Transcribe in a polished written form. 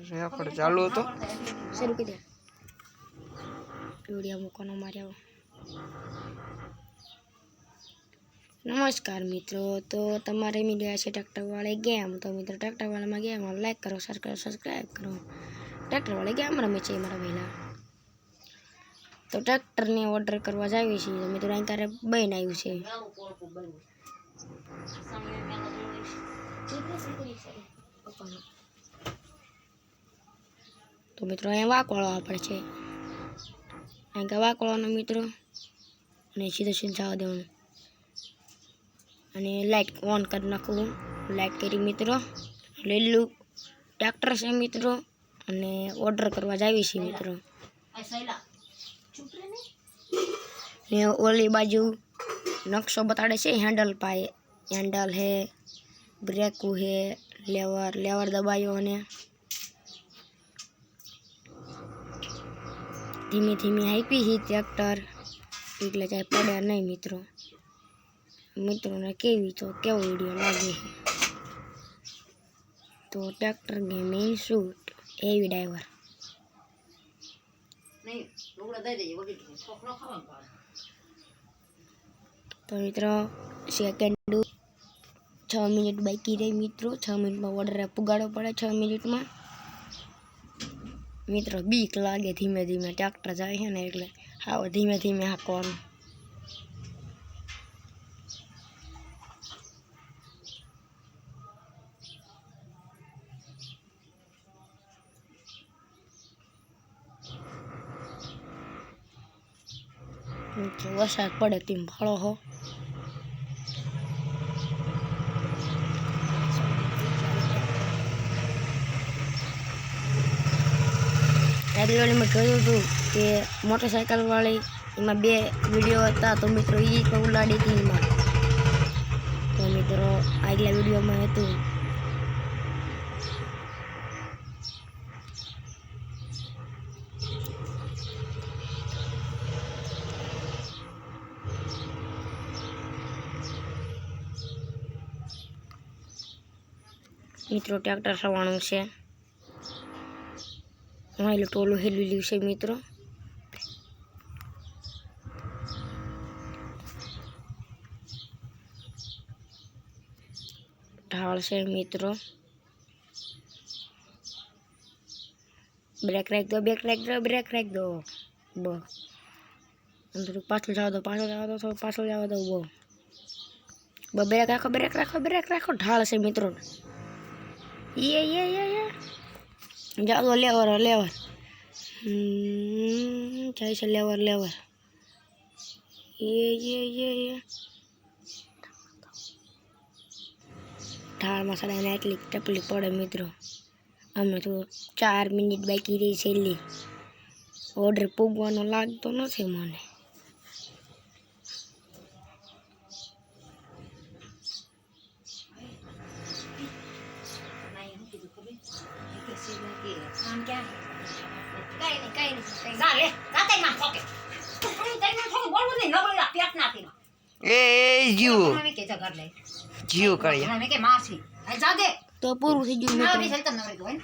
record ચાલુ હતો શરૂ કરી દે વિડીયો મૂકવાનો માર્યો નમસ્કાર મિત્રો તો તમારે મીડિયા છે ટ્રેક્ટરવાળી ગેમ તો મિત્રો ટ્રેક્ટરવાળામાં ગેમ લાઈક કરો શેર કરો સબસ્ક્રાઈબ કરો ટ્રેક્ટરવાળી ગેમ રમે છે મારા પહેલાં તો ટ્રેક્ટરને ઓર્ડર કરવા જાવી છીએ મિત્રો અહીં તારે બન આવ્યું છે તો મિત્રો અહીંયા વાંકવાળો પડે છે અહીં વાંકવાળાનો મિત્રો અને સીધો સીધું જવા દેવાનું અને લાઇટ ઓન કરી નાખવું લાઇટ કરી મિત્રો લીલું ટ્રેક્ટર છે મિત્રો અને ઓર્ડર કરવા જાવી છે મિત્રો ને ઓલી બાજુ નકશો બતાડે છે હેન્ડલ પાય હેન્ડલ હે બ્રેકું હે લેવર દબાયો અને ધીમે ધીમે આપી છે ટ્રેક્ટર એટલે કાંઈ પડે નહીં મિત્રોને કેવો વિડીયો લાગે તો ટ્રેક્ટર ગેમિંગ શૂટ એવી ડ્રાઈવર તો મિત્રો સેકન્ડ 6 મિનિટ બાકી રહી મિત્રો 6 મિનિટમાં ઓર્ડર પુગાડવો પડે 6 મિનિટમાં મિત્રો બીક લાગે ધીમે ધીમે ટ્રેક્ટર જાય છે ને એટલે હાવ ધીમે ધીમે હાંકવાનું વરસાદ પડે તેમ ફળો હો મેં કહ્યું હતું કે મોટરસાઇકલ વાળી એમાં 2 વિડીયો હતા તો મિત્રો એ પણ ઉલાડી હતી એમાં તો મિત્રો આગલા વિડીયોમાં હતું મિત્રો ટ્રેક્ટર સવાણું છે એટલે ટોલું હેલું લીધું છે મિત્રો ઢાળ છે મિત્રો બ્રેક રાખ દો બસ થોડુંક પાછળ જવા દો પાછળ જવા દો બહુ બ્રેક રાખો ઢાળ છે મિત્રો જાઓ તો લેવર જાય છે લેવર ઢાળમાં સડાઈને એટલી તકલીફ પડે મિત્રો અમે તો 4 મિનિટ બાકી રહી છેલ્લી ઓર્ડર પૂગવાનો લાગતો નથી મને જીવ કરી તો પૂરું થઈ ગયું